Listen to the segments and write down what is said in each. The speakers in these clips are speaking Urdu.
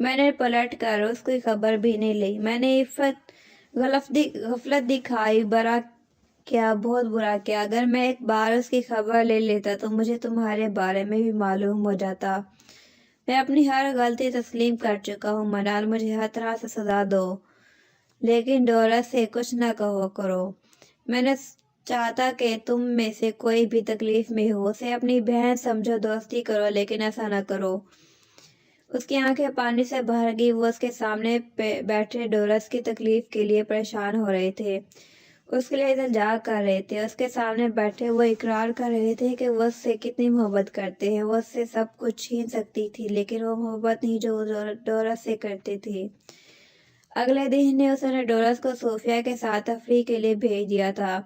میں نے پلٹ کر اس کی خبر بھی نہیں لی۔ میں نے غفلت دکھائی، برا کیا، بہت برا کیا۔ اگر میں ایک بار اس کی خبر لے لیتا تو مجھے تمہارے بارے میں بھی معلوم ہو جاتا۔ میں اپنی ہر غلطی تسلیم کر چکا ہوں منال، مجھے ہر طرح سے سزا دو، لیکن ڈورس سے کچھ نہ کہو کرو۔ میں نے چاہتا کہ تم میں سے کوئی بھی تکلیف میں ہو، اسے اپنی بہن سمجھو، دوستی کرو، لیکن ایسا نہ کرو۔ اس کی آنکھیں پانی سے بھر گئی۔ وہ اس کے سامنے بیٹھے ڈورس کی تکلیف کے لیے پریشان ہو رہے تھے، اس کے لیے التجا کر رہے تھے۔ اس کے سامنے بیٹھے وہ اقرار کر رہے تھے کہ وہ اس سے کتنی محبت کرتے ہیں۔ وہ اس سے سب کچھ چھین سکتی تھی، لیکن وہ محبت نہیں جو ڈورس سے کرتے تھے۔ اگلے دن اس نے ڈورس کو صوفیہ کے ساتھ تفریح کے لیے بھیج دیا تھا۔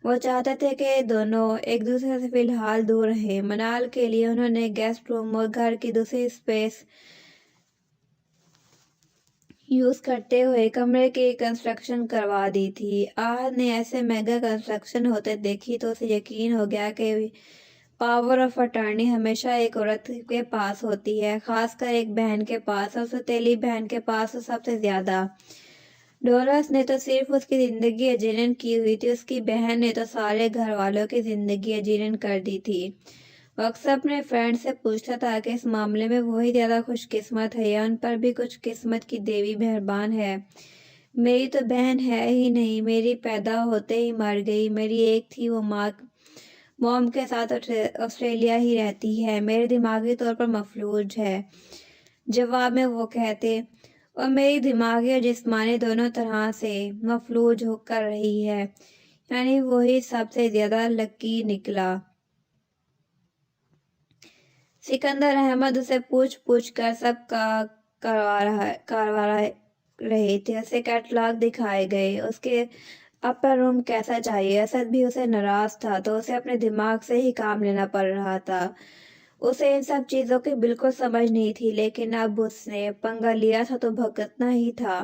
وہ چاہتے تھے کہ دونوں ایک دوسرے سے فی الحال دور رہیں۔ منال کے لیے انہوں نے گیسٹ روم اور گھر کی دوسری اسپیس یوز کرتے ہوئے کمرے کی کنسٹرکشن کروا دی تھی۔ آہد نے ایسے میگا کنسٹرکشن ہوتے دیکھی تو اسے یقین ہو گیا کہ پاور آف اٹارنی ہمیشہ ایک عورت کے پاس ہوتی ہے، خاص کر ایک بہن کے پاس، اور ستیلی بہن کے پاس تو سب سے زیادہ۔ ڈورس نے تو صرف اس کی زندگی اجیرن کی ہوئی تھی، اس کی بہن نے تو سارے گھر والوں کی زندگی اجیرن کر دی تھی۔ وہ اکثر اپنے فرینڈ سے پوچھتا تھا کہ اس معاملے میں وہی زیادہ خوش قسمت ہے یا ان پر بھی کچھ قسمت کی دیوی مہربان ہے۔ میری تو بہن ہے ہی نہیں، میری پیدا ہوتے ہی مر گئی۔ میری ایک تھی، وہ موم کے ساتھ آسٹریلیا ہی رہتی ہے، میرے دماغی طور پر مفلوج ہے۔ جواب میں وہ کہتے، اور میری دماغی اور جسمانی دونوں طرح سے مفلوج ہو کر رہی ہے، یعنی وہی سب سے زیادہ لکی نکلا۔ سکندر احمد اسے پوچھ کر سب کا کروا رہے تھے۔ اسے کیٹلاگ دکھائے گئے، اس کے اپر روم کیسا چاہیے۔ اسد بھی اسے ناراض تھا تو اسے اپنے دماغ سے ہی کام لینا پڑ رہا تھا۔ اسے ان سب چیزوں کی بالکل سمجھ نہیں تھی، لیکن اب اس نے پنگا لیا تھا تو بھگتنا ہی تھا۔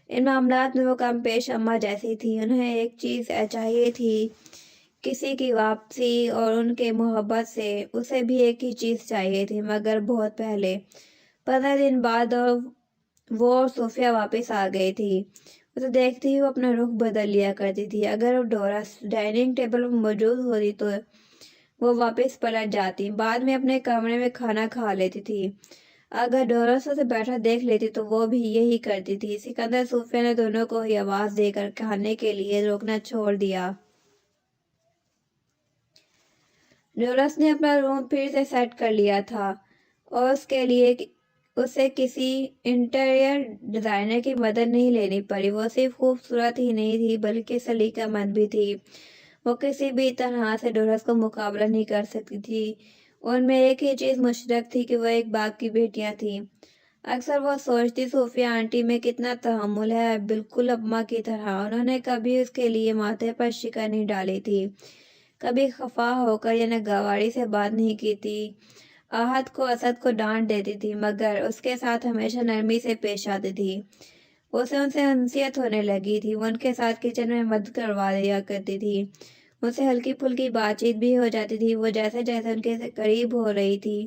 ان معاملات میں وہ کم پیش اماں جیسی تھی۔ انہیں ایک چیز چاہیے تھی، کسی کی واپسی اور ان کے محبت سے۔ اسے بھی ایک ہی چیز چاہیے تھی، مگر بہت پہلے۔ 15 دن بعد وہ اور صوفیہ واپس آ گئی تھی۔ اسے دیکھتے ہی وہ اپنا رخ بدل لیا کرتی تھی۔ اگر ڈورس ڈائننگ ٹیبل پر موجود ہوتی تو وہ واپس پلٹ جاتی، بعد میں اپنے کمرے میں کھانا کھا لیتی تھی۔ اگر ڈورس اسے بیٹھا دیکھ لیتی تو وہ بھی یہی کرتی تھی۔ سکندر صوفیہ نے دونوں کو ہی آواز دے کر کھانے کے لیے روکنا چھوڑ دیا۔ ڈورس نے اپنا روم پھر سے سیٹ کر لیا تھا اور اس کے لیے اسے کسی انٹیریئر ڈیزائنر کی مدد نہیں لینی پڑی۔ وہ صرف خوبصورت ہی نہیں تھی بلکہ سلیقہ مند بھی تھی۔ وہ کسی بھی طرح سے ڈورس کو مقابلہ نہیں کر سکتی تھی۔ ان میں ایک ہی چیز مشترک تھی کہ وہ ایک باپ کی بیٹیاں تھیں۔ اکثر وہ سوچتی، صوفیہ آنٹی میں کتنا تحمل ہے، بالکل اماں کی طرح۔ انہوں نے کبھی اس کے لیے ماتھے پر شکن نہیں ڈالی تھی، کبھی خفا ہو کر یا ناگواری سے بات نہیں کی تھی۔ آہد کو اسد کو ڈانٹ دیتی تھی، مگر اس کے ساتھ ہمیشہ نرمی سے پیش آتی تھی۔ اسے ان سے انسیت ہونے لگی تھی۔ وہ ان کے ساتھ کچن میں مدد کروا دیا کرتی تھی، ان سے ہلکی پھلکی بات چیت بھی ہو جاتی تھی۔ وہ جیسے جیسے ان کے قریب ہو رہی تھی،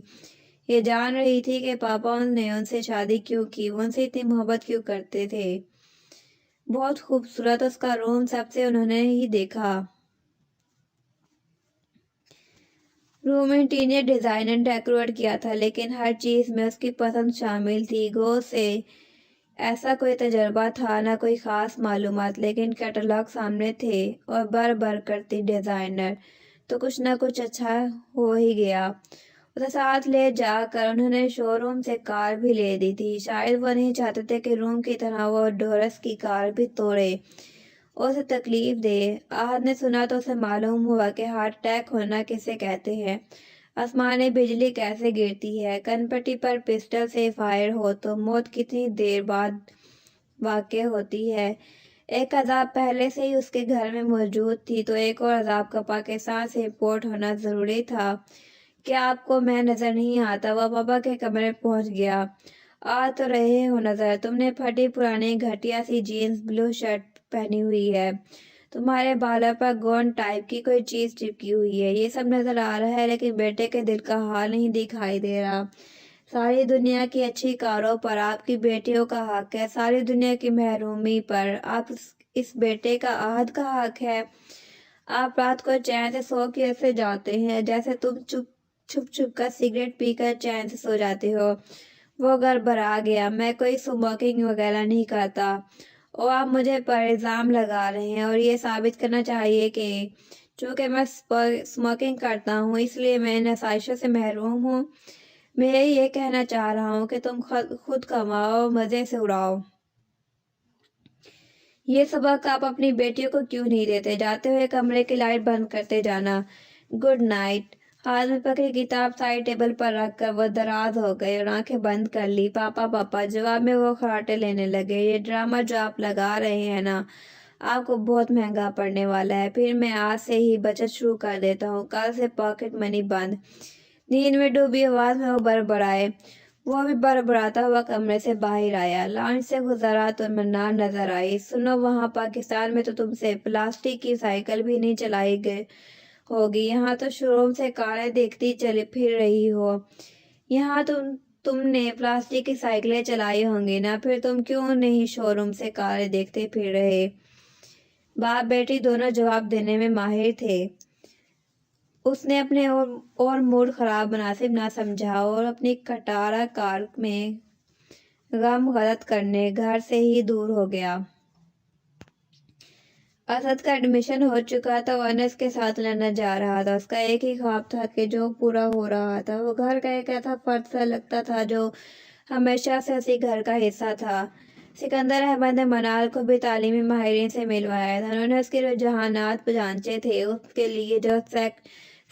یہ جان رہی تھی کہ پاپا نے ان سے شادی کیوں کی، وہ ان سے اتنی محبت کیوں کرتے تھے۔ بہت خوبصورت اس کا روم سب سے انہوں نے ہی دیکھا۔ روم انٹیریئر ڈیزائنر ڈیکوریٹ کیا تھا، لیکن ہر چیز میں اس کی پسند شامل تھی۔ گو سے ایسا کوئی تجربہ تھا نہ کوئی خاص معلومات، لیکن کیٹلاگ سامنے تھے اور بر کرتی ڈیزائنر، تو کچھ نہ کچھ اچھا ہو ہی گیا۔ اسے ساتھ لے جا کر انہوں نے شو روم سے کار بھی لے دی تھی۔ شاید وہ نہیں چاہتے تھے کہ روم کی طرح وہ ڈورس کی کار بھی توڑے اور اسے تکلیف دے۔ آہد نے سنا تو اسے معلوم ہوا کہ ہارٹ اٹیک ہونا کسے کہتے ہیں، آسمانی بجلی کیسے گرتی ہے، کنپٹی پر پسٹل سے فائر ہو تو موت کتنی دیر بعد واقع ہوتی ہے۔ ایک عذاب پہلے سے ہی اس کے گھر میں موجود تھی تو ایک اور عذاب کا پاکستان سے امپورٹ ہونا ضروری تھا۔ کیا آپ کو میں نظر نہیں آتا؟ وہ پاپا کے کمرے میں پہنچ گیا۔ آ تو رہے ہو نظر، تم نے پھٹی پرانی گھٹیا سی جینز بلو شرٹ پہنی ہوئی ہے، تمہارے بالوں پر گونڈ ٹائپ کی کوئی چیز چپکی ہوئی ہے، یہ سب نظر آ رہا ہے لیکن بیٹے کے دل کا حال نہیں دکھائی دے رہا۔ ساری دنیا کی اچھی کاروں پر آپ کی بیٹیوں کا حق ہے، ساری دنیا کی محرومی پر آپ اس بیٹے کا عہد کا حق ہے۔ آپ رات کو چین سے سو کیسے جاتے ہیں؟ جیسے تم چھپ چھپ کر سگریٹ پی کر چین سے سو جاتے ہو۔ وہ گڑبڑا گیا۔ میں کوئی اسموکنگ وغیرہ نہیں کرتا اور آپ مجھے پر الزام لگا رہے ہیں، اور یہ ثابت کرنا چاہیے کہ چونکہ میں اسموکنگ کرتا ہوں اس لیے میں ان آسائشوں سے محروم ہوں۔ میں یہ کہنا چاہ رہا ہوں کہ تم خود کماؤ، مزے سے اڑاؤ۔ یہ سبق آپ اپنی بیٹیوں کو کیوں نہیں دیتے؟ جاتے ہوئے کمرے کی لائٹ بند کرتے جانا۔ Good night. ہاتھ میں پکڑی کتاب سائڈ ٹیبل پر رکھ کر وہ دراز ہو گئے اور آنکھیں بند کر لی۔ پاپا پاپا، جواب میں وہ خراٹے لینے لگے۔ یہ ڈرامہ جو آپ لگا رہے ہیں نا، آپ کو بہت مہنگا پڑنے والا ہے۔ پھر میں آج سے ہی بچت شروع کر دیتا ہوں، کل سے پاکٹ منی بند۔ نیند میں ڈوبی آواز میں وہ بڑبڑائے۔ وہ بھی بڑبڑاتا ہوا کمرے سے باہر آیا۔ لانچ سے گزرا تو منار نظر آئی۔ سنو، وہاں پاکستان میں تو تم سے پلاسٹک کی سائیکل بھی نہیں چلائی گئی ہوگی، یہاں تو شو روم سے کاریں دیکھتی چلی پھر رہی ہو۔ یہاں تم نے پلاسٹک کی سائیکلیں چلائی ہوں گی نا، پھر تم کیوں نہیں شو روم سے کاریں دیکھتے پھر رہے؟ باپ بیٹی دونوں جواب دینے میں ماہر تھے۔ اس نے اپنے اور موڈ خراب مناسب نہ سمجھا اور اپنی کھٹارا کار میں غم غلط کرنے گھر سے ہی دور ہو گیا۔ اسد کا ایڈمیشن ہو چکا تھا، وہ انس کے ساتھ لندن جا رہا تھا۔ اس کا ایک ہی خواب تھا کہ جو پورا ہو رہا تھا۔ وہ گھر کا ایک ایسا فرد سا لگتا تھا جو ہمیشہ سے اسی گھر کا حصہ تھا۔ سکندر احمد نے منال کو بھی تعلیمی ماہرین سے ملوایا تھا۔ انہوں نے اس کے رجحانات جانچے تھے۔ اس کے لیے جو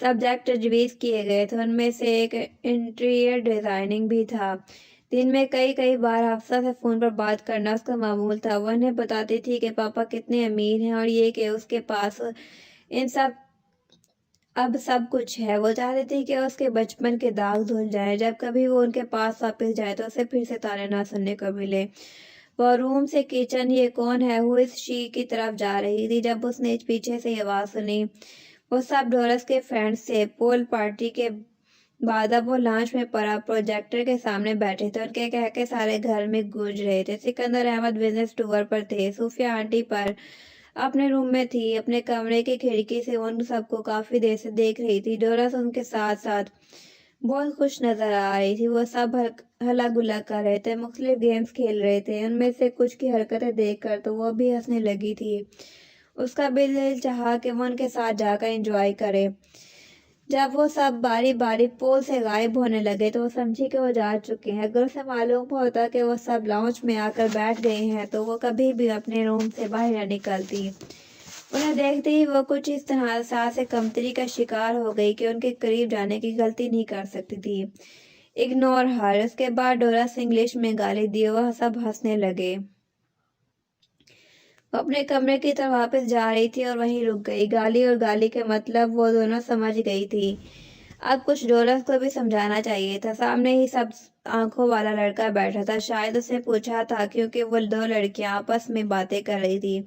سبجیکٹ تجویز کیے گئے تھے ان میں سے ایک انٹیریئر ڈیزائننگ بھی تھا۔ دن میں کئی بار حفصہ سے فون پر بات کرنا اس کا معمول تھا۔ وہ انہیں بتاتی تھی کہ پاپا کتنے امیر ہیں اور یہ کہ اس کے پاس اب سب کچھ ہے۔ وہ چاہتی تھی کہ اس کے بچپن کے داغ دھل جائیں۔ جب کبھی وہ ان کے پاس واپس جائے تو اسے پھر سے تانے نہ سننے کو ملے۔ وہ روم سے کچن "یہ کون ہے ہو از شی" کی طرف جا رہی تھی جب اس نے پیچھے سے یہ آواز سنی۔ وہ سب ڈورس کے فرینڈز تھے۔ پول پارٹی کے بعد اب وہ لانچ میں پروجیکٹر کے سامنے بیٹھے تھے۔ ان کے کہکے سارے گھر میں گونج رہے تھے۔ سکندر احمد بزنس ٹور پر تھے۔ صوفیہ آنٹی پر اپنے روم میں تھی، اپنے کمرے کی کھڑکی سے ان سب کو کافی دیر سے دیکھ رہی تھی۔ ڈورس ان کے ساتھ ساتھ بہت خوش نظر آ رہی تھی۔ وہ سب ہلا گلا کر رہے تھے، مختلف گیمز کھیل رہے تھے۔ ان میں سے کچھ کی حرکتیں دیکھ کر تو وہ بھی ہنسنے لگی تھی۔ اس کا بھی دل چاہا کہ وہ ان کے ساتھ جا کر انجوائے کرے۔ جب وہ سب باری باری پول سے غائب ہونے لگے تو وہ سمجھی کہ وہ جا چکے ہیں۔ اگر اسے معلوم ہوتا کہ وہ سب لاؤنج میں آ کر بیٹھ گئے ہیں تو وہ کبھی بھی اپنے روم سے باہر نہ نکلتی۔ انہیں دیکھتے ہی وہ کچھ اس طرح احساس کمتری کا شکار ہو گئی کہ ان کے قریب جانے کی غلطی نہیں کر سکتی تھی۔ اگنور ہر۔ اس کے بعد ڈورس انگلش میں گالی دی اور وہ سب ہنسنے لگے۔ وہ اپنے کمرے کی طرف واپس جا رہی تھی اور وہیں رک گئی۔ گالی اور گالی کے مطلب وہ دونوں سمجھ گئی تھی۔ اب کچھ ڈورس کو بھی سمجھانا چاہیے تھا۔ سامنے ہی سب آنکھوں والا لڑکا بیٹھا تھا۔ شاید اس نے پوچھا تھا کیونکہ وہ دو لڑکیاں آپس میں باتیں کر رہی تھی۔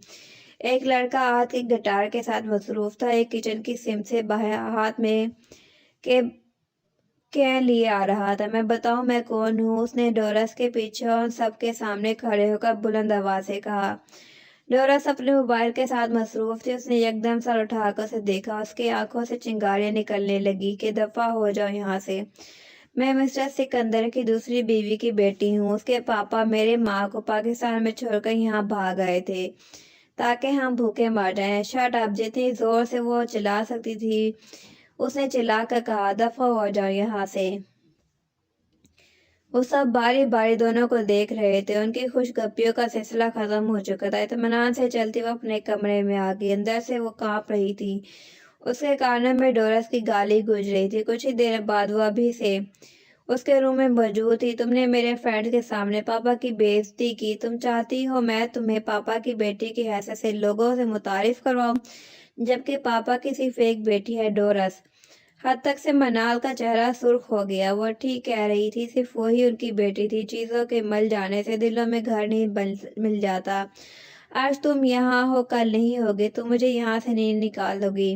ایک لڑکا ہاتھ کی گٹار کے ساتھ مصروف تھا، ایک کچن کی سمت سے ہاتھ میں کین لیے آ رہا تھا۔ "میں بتاؤں میں کون ہوں؟" اس نے ڈورس کے پیچھے اور سب کے سامنے کھڑے ہو کر بلند آواز سے کہا۔ ڈورس اپنے موبائل کے ساتھ مصروف تھی۔ اس نے یکدم سر اٹھا کر اسے دیکھا۔ اس کی آنکھوں سے چنگاریاں نکلنے لگیں کہ دفعہ ہو جاؤ یہاں سے، میں مسٹر سکندر کی دوسری بیوی کی بیٹی ہوں۔ اس کے پاپا میرے ماں کو پاکستان میں چھوڑ کر یہاں بھاگ آئے تھے تاکہ ہم بھوکے مر جائیں۔ Shut up! جتنی زور سے وہ چلا سکتی تھی اس نے چلا کر کہا، دفعہ ہو جاؤ یہاں سے۔ وہ سب باری باری دونوں کو دیکھ رہے تھے۔ ان کی خوش گپیوں کا سلسلہ ختم ہو چکا تھا۔ اطمینان سے چلتی وہ اپنے کمرے میں آ گئی۔ اندر سے وہ کانپ رہی تھی۔ اس کے کانوں میں ڈورس کی گالی گونج رہی تھی۔ کچھ ہی دیر بعد وہ ابھی سے اس کے روم میں موجود تھی۔ "تم نے میرے فرینڈ کے سامنے پاپا کی بے عزتی کی۔ تم چاہتی ہو میں تمہیں پاپا کی بیٹی کی حیثیت سے لوگوں سے متعارف کرواؤں جبکہ پاپا کی صرف ایک بیٹی ہے ڈورس۔" حد تک سے منال کا چہرہ سرخ ہو گیا۔ وہ ٹھیک کہہ رہی تھی، صرف وہی ان کی بیٹی تھی۔ چیزوں کے مل جانے سے دلوں میں گھر نہیں مل جاتا۔ آج تم یہاں ہو کل نہیں ہوگے، تم مجھے یہاں سے نہیں نکال دو گی۔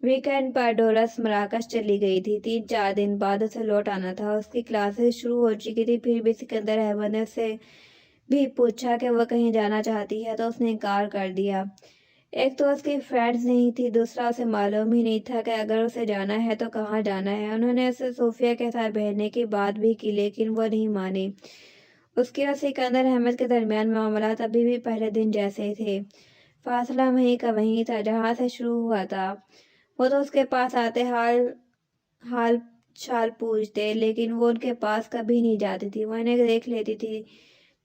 ویکینڈ پر ڈورس مراکش چلی گئی تھی۔ 3-4 دن بعد اسے لوٹ آنا تھا۔ اس کی کلاسز شروع ہو چکی تھی، پھر بھی سکندر احمد نے اسے بھی پوچھا کہ وہ کہیں جانا چاہتی ہے تو اس نے انکار کر دیا۔ ایک تو اس کی فرینڈز نہیں تھی، دوسرا اسے معلوم ہی نہیں تھا کہ اگر اسے جانا ہے تو کہاں جانا ہے۔ انہوں نے اسے صوفیہ کے ساتھ بھیجنے کی بات بھی کی لیکن وہ نہیں مانی۔ اس کے اور سکندر احمد کے درمیان معاملات ابھی بھی پہلے دن جیسے ہی تھے۔ فاصلہ وہیں کا وہیں تھا جہاں سے شروع ہوا تھا۔ وہ تو اس کے پاس آتے حال چال پوچھتے لیکن وہ ان کے پاس کبھی نہیں جاتی تھی۔ وہ انہیں دیکھ لیتی تھی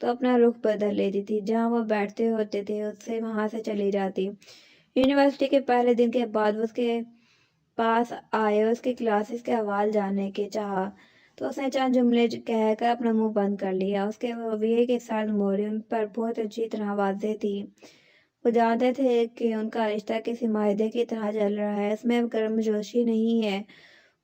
تو اپنا رخ بدل لیتی تھی، جہاں وہ بیٹھتے ہوتے تھے اس سے وہاں سے چلی جاتی۔ یونیورسٹی کے پہلے دن کے بعد وہ اس کے پاس آئے، اس کی کلاسز کے احوال جاننے کے چاہا تو اس نے چند جملے کہہ کر اپنا منہ بند کر لیا۔ اس کے رویے کی سرد مہری ان پر بہت اچھی طرح واضح تھی۔ وہ جانتے تھے کہ ان کا رشتہ کسی معاہدے کی طرح چل رہا ہے، اس میں گرم جوشی نہیں ہے۔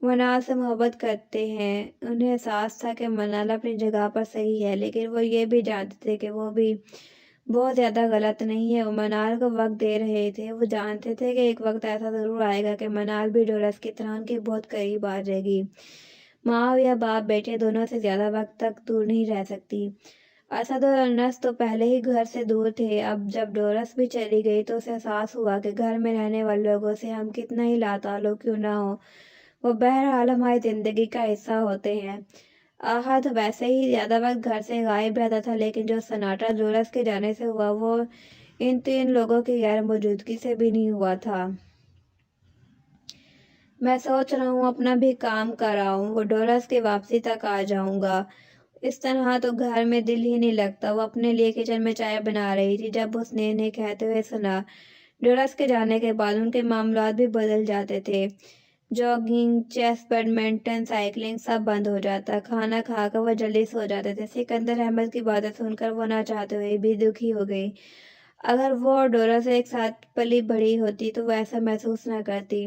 وہ منال سے محبت کرتے ہیں۔ انہیں احساس تھا کہ منال اپنی جگہ پر صحیح ہے، لیکن وہ یہ بھی جانتے تھے کہ وہ بھی بہت زیادہ غلط نہیں ہے۔ وہ منال کو وقت دے رہے تھے۔ وہ جانتے تھے کہ ایک وقت ایسا ضرور آئے گا کہ منال بھی ڈورس کی طرح ان کے بہت قریب آ جائے گی۔ ماں یا باپ بیٹے دونوں سے زیادہ وقت تک دور نہیں رہ سکتی۔ اسد اور انس تو پہلے ہی گھر سے دور تھے۔ اب جب ڈورس بھی چلی گئی تو اسے احساس ہوا کہ گھر میں رہنے والے لوگوں سے ہم کتنا ہی لاتعلق کیوں نہ ہوں، وہ بہرحال ہماری زندگی کا حصہ ہوتے ہیں۔ احد ویسے ہی زیادہ وقت گھر سے غائب رہتا تھا، لیکن جو سناٹا ڈورس کے جانے سے ہوا وہ ان 3 لوگوں کی غیر موجودگی سے بھی نہیں ہوا تھا۔ میں سوچ رہا ہوں اپنا بھی کام کر آؤں، وہ ڈورس کی واپسی تک آ جاؤں گا۔ اس طرح تو گھر میں دل ہی نہیں لگتا۔ وہ اپنے لیے کچن میں چائے بنا رہی تھی جب اس نے انہیں کہتے ہوئے سنا۔ ڈورس کے جانے کے بعد ان کے معاملات بھی بدل جاتے تھے۔ جاگنگ، چیس، بیڈمنٹن، سائیکلنگ سب بند ہو جاتا۔ کھانا کھا کر وہ جلدی سو جاتے تھے۔ سکندر احمد کی باتیں سن کر وہ نہ چاہتے ہوئے بھی دکھی ہو گئی۔ اگر وہ اور ڈورس ایک ساتھ پلی بڑھی ہوتی تو وہ ایسا محسوس نہ کرتی۔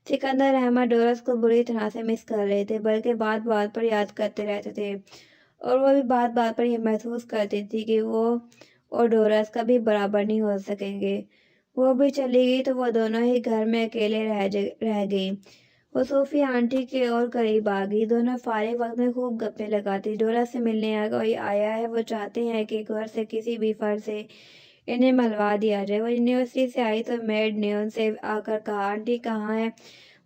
سکندر احمد ڈورس کو بری طرح سے مس کر رہے تھے، بلکہ بات بات پر یاد کرتے رہتے تھے، اور وہ بھی بات بات پر یہ محسوس کرتی تھی کہ وہ اور ڈورس کبھی برابر نہیں ہو سکیں گے۔ وہ بھی چلی گئی تو وہ دونوں ہی گھر میں اکیلے رہ گئی۔ وہ صوفی آنٹی کے اور قریب آ گئی۔ دونوں فارغ وقت میں خوب گپیں لگاتی۔ ڈورس سے ملنے کوئی آیا ہے، وہ چاہتے ہیں کہ گھر سے کسی بھی فرد سے انہیں ملوا دیا جائے۔ وہ یونیورسٹی سے آئی تو میڈ نے ان سے آ کر کہا، آنٹی کہاں ہیں؟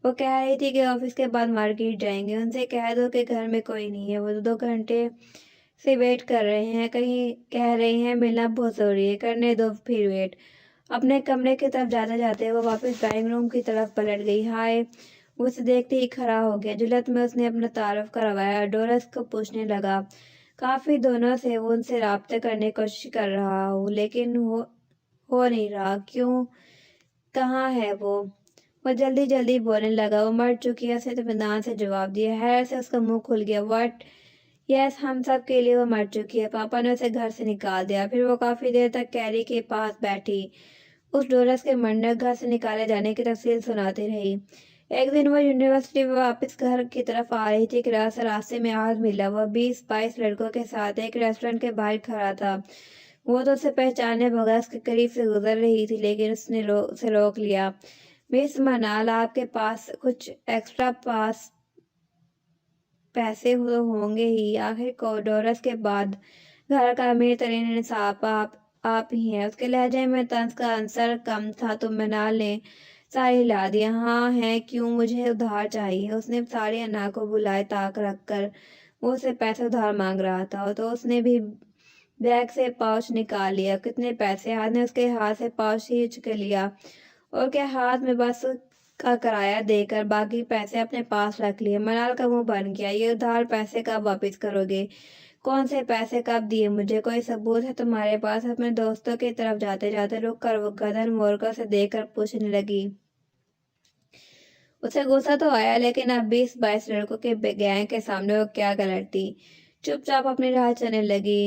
وہ کہہ رہی تھی کہ آفس کے بعد مارکیٹ جائیں گے۔ ان سے کہہ دو کہ گھر میں کوئی نہیں ہے، وہ 2 گھنٹے سے ویٹ کر رہے ہیں، کہہ رہے ہیں ملنا بہت ضروری ہے، کرنے دو پھر ویٹ۔ اپنے کمرے کی طرف جاتے جاتے وہ واپس ڈرائنگ روم کی طرف پلٹ گئی۔ ہائے! وہ اسے دیکھتے ہی کھڑا ہو گیا۔ جلد میں اس نے اپنا تعارف کروایا۔ ڈورس کو پوچھنے لگا، کافی دنوں سے وہ ان سے رابطے کرنے کی کوشش کر رہا ہوں لیکن ہو نہیں رہا، کیوں؟ کہاں ہے وہ؟ وہ جلدی بولنے لگا، وہ مر چکی ہے، اس نے اطمینان سے جواب دیا۔ حیرت سے اس کا منہ کھل گیا۔ واٹ؟ یس، ہم سب کے لیے وہ مر چکی ہے، پاپا نے اسے گھر سے نکال دیا۔ پھر وہ کافی دیر تک کیری کے پاس بیٹھی، اس ڈورس کے مرنے اور گھر سے نکالے جانے کی تفصیل سناتی رہی۔ ایک دن وہ یونیورسٹی واپس گھر کی طرف آ رہی تھی کہ راستے میں احد ملا۔ وہ 20-22 لڑکوں کے ساتھ ایک ریسٹورنٹ کے باہر کھڑا تھا۔ وہ تو اسے پہچانے بغیر اس کے قریب سے گزر رہی تھی لیکن اس نے اسے روک لیا۔ مس منال، آپ کے پاس کچھ ایکسٹرا پیسے تو ہوں گے ہی، آخر کو ڈورس کے بعد گھر کا امیر ترین انصاف آپ ہی ہیں۔ اس کے لہجے میں طنز کا عنصر کم تھا تو منال نے ساری ہلا دیا۔ ہاں ہیں، کیوں؟ مجھے ادھار چاہیے۔ اس نے ساری انا کو بلائے طاق رکھ کر وہ اسے پیسے ادھار مانگ رہا تھا تو اس نے بھی بیگ سے پاؤچ نکال لیا۔ کتنے پیسے؟ احد نے اس کے ہاتھ سے پاؤچ کھینچ کے لیا اور کے ہاتھ میں بس کا کرایہ دے کر باقی پیسے اپنے پاس رکھ لیے۔ منال کا منہ بن گیا۔ یہ ادھار پیسے کب واپس کرو گے؟ کون سے پیسے؟ کب دیے مجھے؟ کوئی ثبوت ہے تمہارے پاس؟ اپنے دوستوں کی طرف جاتے جاتے رک کر وہ گردن موڑ کر اسے دیکھ کر پوچھنے لگی۔ اسے غصہ تو آیا لیکن اب 20-22 لڑکوں کے گینگ کے سامنے وہ کیا کرتی؟ چپ چاپ اپنی راہ چلنے لگی۔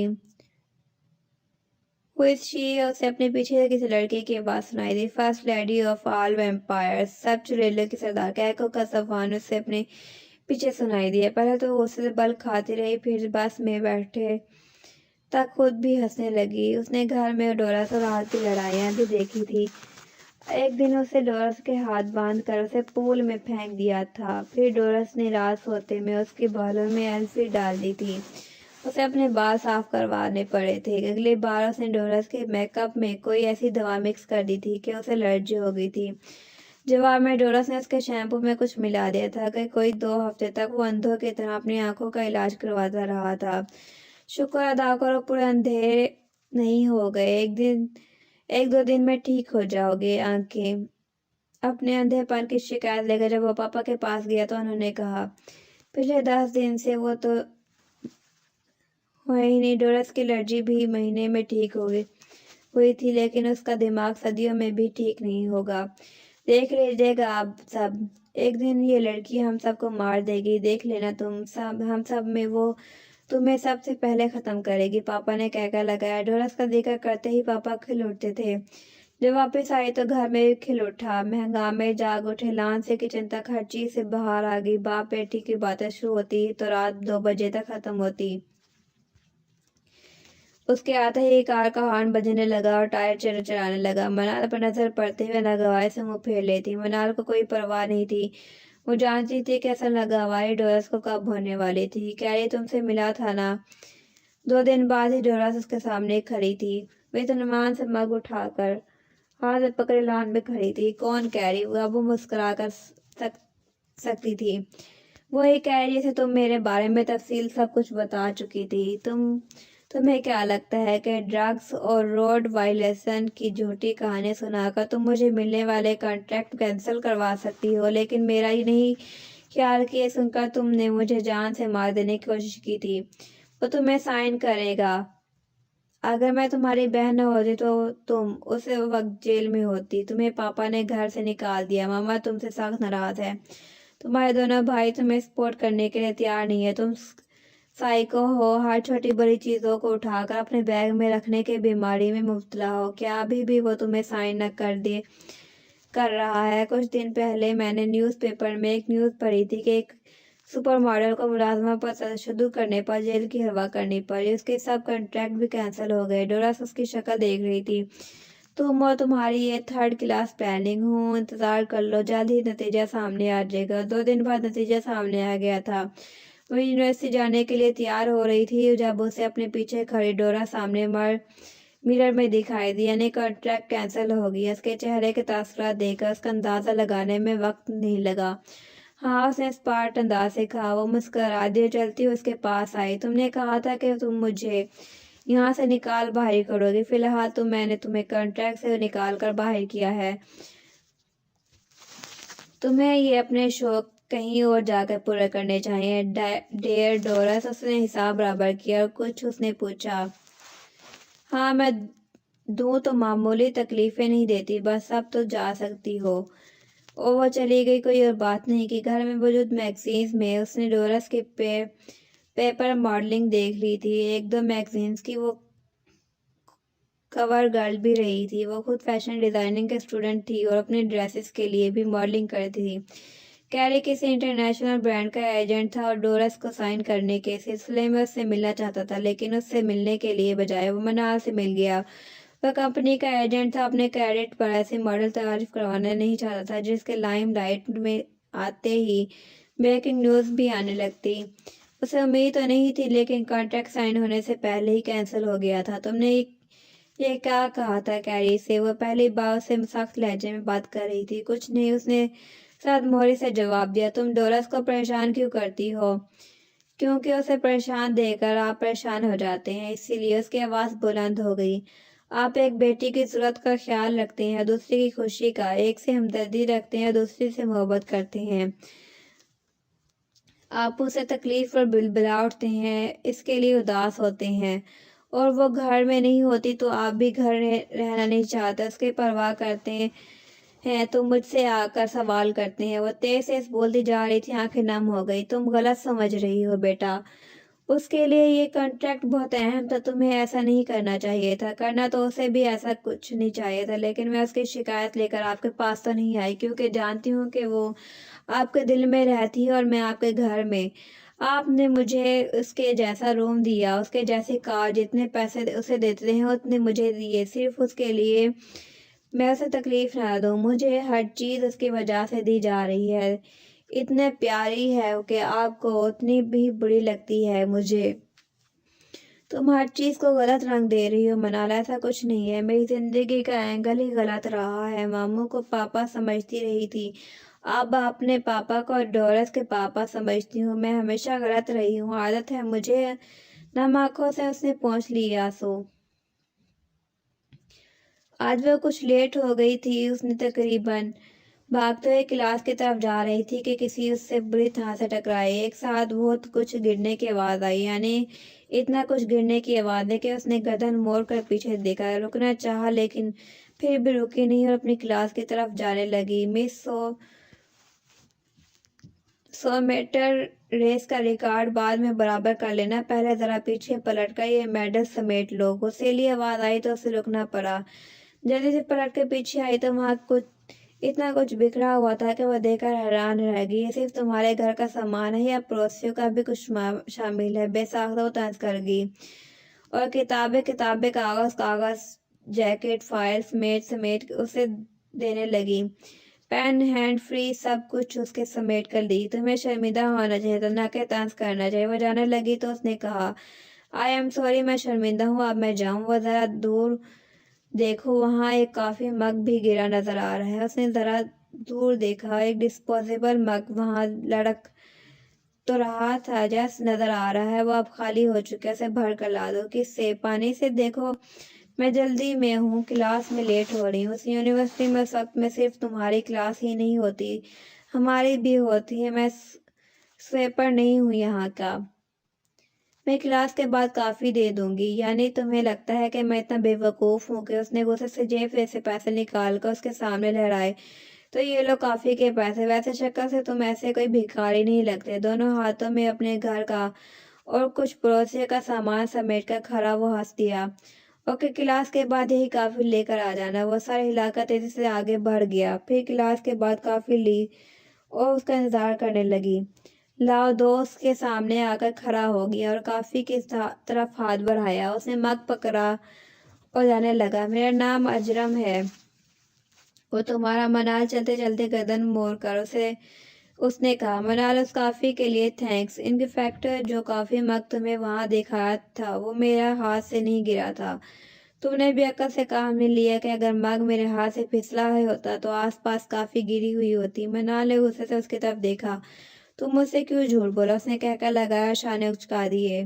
اسے اپنے پیچھے سے کسی لڑکی کی آواز سنائی دی، فرسٹ لیڈی آف آل ویمپائرز، سب چڑیلوں کی سردار۔ کہکو کا زبان اسے اپنے پیچھے سنائی دیا۔ پہلے تو غصے سے بل کھاتی رہی، پھر بس میں بیٹھے تک خود بھی ہنسنے لگی۔ اس نے گھر میں ڈورس اور احد کی لڑائیاں بھی دیکھی تھی۔ ایک دن اسے ڈورس کے ہاتھ باندھ کر اسے پول میں پھینک دیا تھا۔ پھر ڈورس نے رات سوتے میں اس کے بالوں میں الفی ڈال دی تھی۔ اسے اپنے بال صاف کروانے پڑے تھے۔ اگلی بار اس نے ڈورس کے میک اپ میں کوئی ایسی دوا مکس کر دی تھی کہ اسے الرجی ہو گئی تھی۔ جواب میں ڈورس نے اس کے شیمپو میں کچھ ملا دیا تھا کہ کوئی 2 ہفتے تک وہ اندھوں کی طرح اپنی آنکھوں کا علاج کرواتا رہا تھا۔ شکر ادا کرو پورے اندھیرے نہیں ہو گئے، ایک دو دن میں ٹھیک ہو جاؤ گے۔ آنکھیں اپنے اندھے پن کی شکایت لے کر جب وہ پاپا کے پاس گیا تو انہوں نے کہا، پچھلے 10 دن سے وہ تو ہوئی نہیں۔ ڈورس کی الرجی بھی مہینے میں ٹھیک ہوئی تھی، لیکن اس کا دماغ صدیوں میں بھی ٹھیک نہیں ہوگا۔ دیکھ لیجیے گا آپ سب، ایک دن یہ لڑکی ہم سب کو مار دے گی، دیکھ لینا ہم سب میں وہ تمہیں سب سے پہلے ختم کرے گی۔ پاپا نے کہکا لگایا۔ ڈورس کا ذکر کرتے ہی پاپا کھل اٹھتے تھے۔ جب واپس آئی تو گھر میں بھی کھل اٹھا۔ ہنگامے جاگ اٹھے، لان سے کچن تک ہر چیز سے باہر آ گئی۔ باپ بیٹی کی باتیں شروع ہوتی تو رات 2 بجے تک ختم ہوتی۔ اس کے آتے ہی کار کا ہارن بجنے لگا اور ٹائر چرچرانے لگا۔ منال پر نظر پڑتے ہوئے ناگواری سے منہ پھیر لیتی۔ منال کو کوئی پرواہ نہیں تھی، وہ جانتی تھی کہ اصل ناگواری ڈورس کو کب ہونے والی تھی۔ کیری تم سے ملا تھا نا؟ 2 دن بعد ہی ڈورس اس کے سامنے کھڑی تھی، وہ اطمینان سے مگ اٹھا کر ہاتھ میں پکڑے لان میں کھڑی تھی۔ کون کیری؟ اب وہ مسکرا کر سکتی تھی۔ وہی کیری جسے تم میرے بارے میں تفصیل سب کچھ بتا چکی تھی۔ تمہیں کیا لگتا ہے کہ ڈرگس اور روڈ وائلیشن کی جھوٹی کہانی سنا کر تم مجھے ملنے والے کنٹریکٹ کینسل کروا سکتی ہو؟ لیکن میرا یہ نہیں خیال کہ یہ سن کر تم نے مجھے جان سے مار دینے کی کوشش کی تھی۔ وہ تمہیں سائن کرے گا۔ اگر میں تمہاری بہن نہ ہوتی تو تم اس وقت جیل میں ہوتی۔ تمہیں پاپا نے گھر سے نکال دیا۔ ماما تم سے سخت ناراض ہے۔ تمہارے دونوں بھائی تمہیں سپورٹ کرنے کے لیے تیار نہیں ہے۔ تم سائیکو ہو، ہر چھوٹی بڑی چیزوں کو اٹھا کر اپنے بیگ میں رکھنے کی بیماری میں مبتلا ہو۔ کیا ابھی بھی وہ تمہیں سائن نہ کر رہا ہے؟ کچھ دن پہلے میں نے نیوز پیپر میں ایک نیوز پڑھی تھی کہ ایک سپر ماڈل کو ملازمہ پر تشدد کرنے پر جیل کی ہوا کرنی پڑی، اس کے سب کنٹریکٹ بھی کینسل ہو گئے۔ ڈورس اس کی شکل دیکھ رہی تھی۔ تم اور تمہاری یہ 3rd کلاس پلاننگ انتظار کر لو، جلد ہی نتیجہ سامنے آ جائے گا۔ 2 دن بعد نتیجہ سامنے آ گیا تھا۔ وہ یونیورسٹی جانے کے لیے تیار ہو رہی تھی جب اسے اپنے پیچھے کھڑی ڈورس سامنے مرر میں دکھائی دی۔ یعنی کنٹریکٹ کینسل ہو گیا۔ اس کے چہرے کے تاثرات دیکھ کر اس کا اندازہ لگانے میں وقت نہیں لگا۔ ہاں، اس نے اسپاٹ انداز سے کہا۔ وہ مسکرا دی اور چلتی ہوئی اس کے پاس آئی۔ تم نے کہا تھا کہ تم مجھے یہاں سے نکال باہر کرو گی، فی الحال تو میں نے تمہیں کنٹریکٹ سے نکال کر باہر کیا ہے۔ تمہیں یہ اپنے شوق کہیں اور جا کر پورے کرنے چاہیے۔ ڈیئر ڈورس، اس نے حساب برابر کیا اور کچھ اس نے پوچھا۔ ہاں، میں دوں تو معمولی تکلیفیں نہیں دیتی، بس اب تو جا سکتی ہو۔ اور وہ چلی گئی۔ کوئی اور بات نہیں کی۔ گھر میں موجود میگزینز میں اس نے ڈورس کی پیپر ماڈلنگ دیکھ لی تھی۔ 1-2 میگزینز کی وہ کور گرل بھی رہی تھی۔ وہ خود فیشن ڈیزائننگ کے اسٹوڈنٹ تھی اور اپنی ڈریسز کے لیے بھی ماڈلنگ کرتی تھی۔ کیری کسی انٹرنیشنل برانڈ کا ایجنٹ تھا اور ڈورس کو سائن کرنے کے سلسلے میں اس سے ملنا چاہتا تھا، لیکن اس سے ملنے کے لیے بجائے وہ منال سے مل گیا۔ وہ کمپنی کا ایجنٹ تھا، اپنے کریڈٹ پر ایسی ماڈل تعارف کروانا نہیں چاہتا تھا جس کے لائم لائٹ میں آتے ہی بریکنگ نیوز بھی آنے لگتی۔ اسے امید تو نہیں تھی، لیکن کانٹریکٹ سائن ہونے سے پہلے ہی کینسل ہو گیا تھا۔ تم نے یہ کیا کہا تھا کیری سے؟ وہ پہلی بار اس سے سخت لہجے میں بات کر رہی تھی۔ کچھ نہیں، اس نے سرد مہری سے جواب دیا۔ تم ڈورس کو پریشان کیوں کرتی ہو؟ کیونکہ اسے پریشان دیکھ کر آپ پریشان ہو جاتے ہیں، اسی لیے۔ اس کی آواز بلند ہو گئی۔ آپ ایک بیٹی کی ضرورت کا خیال رکھتے ہیں، دوسری کی خوشی کا، ایک سے ہمدردی رکھتے ہیں، دوسری سے محبت کرتے ہیں۔ آپ اسے تکلیف پر بلبلا اٹھتے ہیں، اس کے لیے اداس ہوتے ہیں، اور وہ گھر میں نہیں ہوتی تو آپ بھی گھر رہنا نہیں چاہتے، اس کی پرواہ کرتے ہیں تو مجھ سے آ کر سوال کرتے ہیں۔ وہ تیز بولتی جا رہی تھی، آنکھیں نم ہو گئی۔ تم غلط سمجھ رہی ہو بیٹا، اس کے لیے یہ کنٹریکٹ بہت اہم تھا، تمہیں ایسا نہیں کرنا چاہیے تھا۔ کرنا تو اسے بھی ایسا کچھ نہیں چاہیے تھا، لیکن میں اس کی شکایت لے کر آپ کے پاس تو نہیں آئی، کیونکہ جانتی ہوں کہ وہ آپ کے دل میں رہتی ہے اور میں آپ کے گھر میں۔ آپ نے مجھے اس کے جیسا روم دیا، اس کے جیسی کار، جتنے پیسے اسے دیتے ہیں اتنے مجھے دیے، صرف اس کے لیے میں اسے تکلیف نہ دوں، مجھے ہر چیز اس کی وجہ سے دی جا رہی ہے، اتنے پیاری ہے کہ آپ کو اتنی بھی بری لگتی ہے مجھے۔ تم ہر چیز کو غلط رنگ دے رہی ہو منال، ایسا کچھ نہیں ہے، میری زندگی کا اینگل ہی غلط رہا ہے۔ ماموں کو پاپا سمجھتی رہی تھی، اب اپنے پاپا کو ڈورس کے پاپا سمجھتی ہوں، میں ہمیشہ غلط رہی ہوں، عادت ہے مجھے۔ نم آنکھوں سے اس نے پوچھ لیا سو آج وہ کچھ لیٹ ہو گئی تھی، اس نے تقریباً بھاگتے ہوئے کلاس کی طرف جا رہی تھی کہ کسی اس سے بری طرح سے ٹکرائی، ایک ساتھ بہت کچھ گرنے کی آواز آئی، یعنی اتنا کچھ گرنے کی آواز ہے کہ اس نے گردن موڑ کر پیچھے دیکھا، رکنا چاہا لیکن پھر بھی رکی نہیں اور اپنی کلاس کی طرف جانے لگی۔ مس 100 میٹر ریس کا ریکارڈ بعد میں برابر کر لینا، پہلے ذرا پیچھے پلٹ کر یہ میڈل سمیٹ لو۔ غصیلی آواز آئی تو اسے رکنا پڑا، جلدی سے پلٹ کر پیچھے آئی تو وہاں اتنا کچھ بکھرا ہوا تھا کہ وہ دیکھ کر حیران رہ گئی۔ یہ صرف تمہارے گھر کا سامان ہے یا پڑوسیوں کا بھی کچھ شامل ہے؟ بے ساختہ وہ طنز کر گئی اور کتابیں کاغذ جیکٹ فائل سمیٹ اسے دینے لگی، پین ہینڈ فری سب کچھ اس کے سمیٹ کر لی۔ تمہیں شرمندہ ہونا چاہیے تھا، نہ کہ طنز کرنا چاہیے۔ وہ جانے لگی تو اس نے کہا آئی ایم سوری، میں شرمندہ ہوں، اب میں جاؤں؟ وہ ذرا دور دیکھو، وہاں ایک کافی مگ بھی گرا نظر آ رہا ہے۔ اس نے ذرا دور دیکھا، ایک ڈسپوزیبل مگ وہاں لڑک تو رہا تھا، جیسا نظر آ رہا ہے وہ اب خالی ہو چکا ہے، اسے بھر کر لا دو۔ کس سے؟ پانی سے؟ دیکھو میں جلدی میں ہوں، کلاس میں لیٹ ہو رہی ہوں۔ اس یونیورسٹی میں اس وقت میں صرف تمہاری کلاس ہی نہیں ہوتی، ہماری بھی ہوتی ہے، میں سویپر نہیں ہوں یہاں کا، میں کلاس کے بعد کافی دے دوں گی۔ یعنی تمہیں لگتا ہے کہ میں اتنا بے وقوف ہوں کہ اس نے غصے سے جیب سے پیسے نکال کر اس کے سامنے لہرائے، تو یہ لو کافی کے پیسے، ویسے شکل سے تم ایسے کوئی بھکاری نہیں لگتے۔ دونوں ہاتھوں میں اپنے گھر کا اور کچھ پڑوسیوں کا سامان سمیٹ کر کھڑا وہ ہنس دیا۔ اوکے، کلاس کے بعد یہی کافی لے کر آ جانا۔ وہ سر ہلا کر تیزی سے آگے بڑھ گیا، پھر کلاس کے بعد کافی لی اور اس کا انتظار کرنے لگی۔ لاؤ دو اس کے سامنے آ کر کھڑا ہو گیا اور کافی کی طرف ہاتھ بڑھایا، اس نے مگ پکڑا اور جانے لگا۔ میرا نام اجرم ہے، وہ تمہارا؟ منال چلتے چلتے گردن موڑ کر اس نے کہا، منال اس کافی کے لیے تھینکس، ان فیکٹ جو کافی مگ تمہیں وہاں دکھایا تھا وہ میرا ہاتھ سے نہیں گرا تھا، تم نے بھی عقل سے کام نہیں لیا کہ اگر مگ میرے ہاتھ سے پھسلا ہے ہوتا تو آس پاس کافی گری ہوئی ہوتی۔ منال نے غصے سے اس کی طرف دیکھا، تم مجھ سے کیوں جھوٹ بولا؟ اس نے کہہ کر لگایا، شانے اچکا دیے۔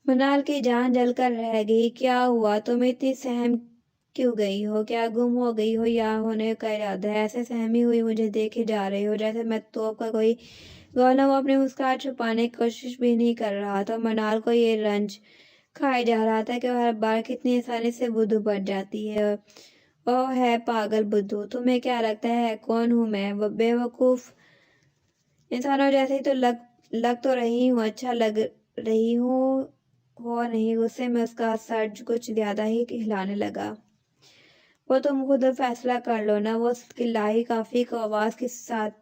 منال کی جان جل کر رہ گئی، کیا ہوا؟ تم اتنی سہم کیوں گئی ہو؟ کیا گم ہو گئی ہو یا ہونے کا ارادہ ہے؟ ایسے سہمی ہوئی مجھے دیکھے جا رہی ہو جیسے میں توپ کا کوئی گولا ہوں۔ اپنی مسکراہٹ چھپانے کی کوشش بھی نہیں کر رہا تھا۔ منال کو یہ رنج کھائے جا رہا تھا کہ وہ ہر بار کتنی آسانی سے بدھو بن جاتی ہے۔ اوہ ہے پاگل بدھو، تمہیں کیا لگتا ہے کون ہوں میں؟ بے وقوف انسانوں جیسے ہی تو لگ تو رہی ہوں، اچھا لگ رہی ہوں ہو نہیں؟ غصے میں اس کا سر کچھ زیادہ ہی ہلانے لگا۔ وہ تم خود فیصلہ کر لو نا، وہ لاہی کافی کو آواز کے ساتھ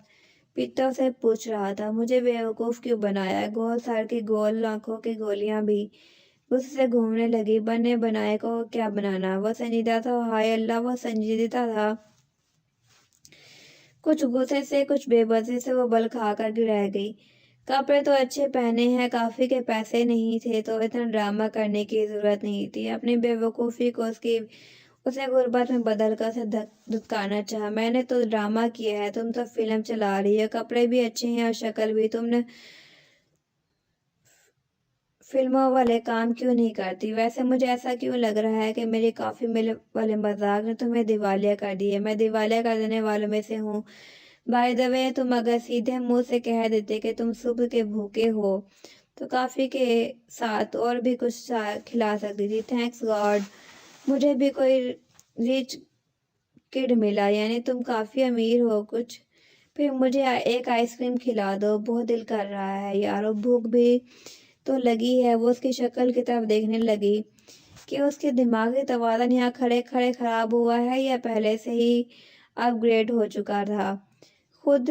پیٹوں سے پوچھ رہا تھا۔ مجھے بے وقوف کیوں بنایا؟ گول سر کی گول آنکھوں کی گولیاں بھی غصے سے گھومنے لگی۔ بنے بنائے کو کیا بنانا؟ وہ سنجیدہ تھا، ہائے اللہ وہ سنجیدہ تھا، کچھ غصے سے کچھ بے بسی سے وہ بل کھا کر رہ گئی۔ کپڑے تو اچھے پہنے ہیں، کافی کے پیسے نہیں تھے تو اتنا ڈرامہ کرنے کی ضرورت نہیں تھی۔ اپنی بے وقوفی کو اسے غربت میں بدل کر اسے دھتکارنا چاہا۔ میں نے تو ڈرامہ کیا ہے، تم تو فلم چلا رہی ہو، کپڑے بھی اچھے ہیں اور شکل بھی، تم نے فلموں والے کام کیوں نہیں کرتی؟ ویسے مجھے ایسا کیوں لگ رہا ہے کہ میری کافی مل والے مذاق نے تمہیں دیوالیہ کر دی ہے؟ میں دیوالیہ کر دینے والوں میں سے ہوں۔ بائی دی وے، تم اگر سیدھے منہ سے کہہ دیتے کہ تم صبح کے بھوکے ہو تو کافی کے ساتھ اور بھی کچھ کھلا سکتی تھی۔ تھینکس گاڈ مجھے بھی کوئی ریچ کڈ ملا، یعنی تم کافی امیر ہو کچھ، پھر مجھے ایک آئس کریم کھلا دو، بہت دل کر رہا ہے یارو، بھوک بھی تو لگی ہے۔ وہ اس کی شکل کی طرف دیکھنے لگی کہ اس کے دماغی توازن یہاں کھڑے کھڑے خراب ہوا ہے یا پہلے سے ہی اپ گریڈ ہو چکا تھا۔ خود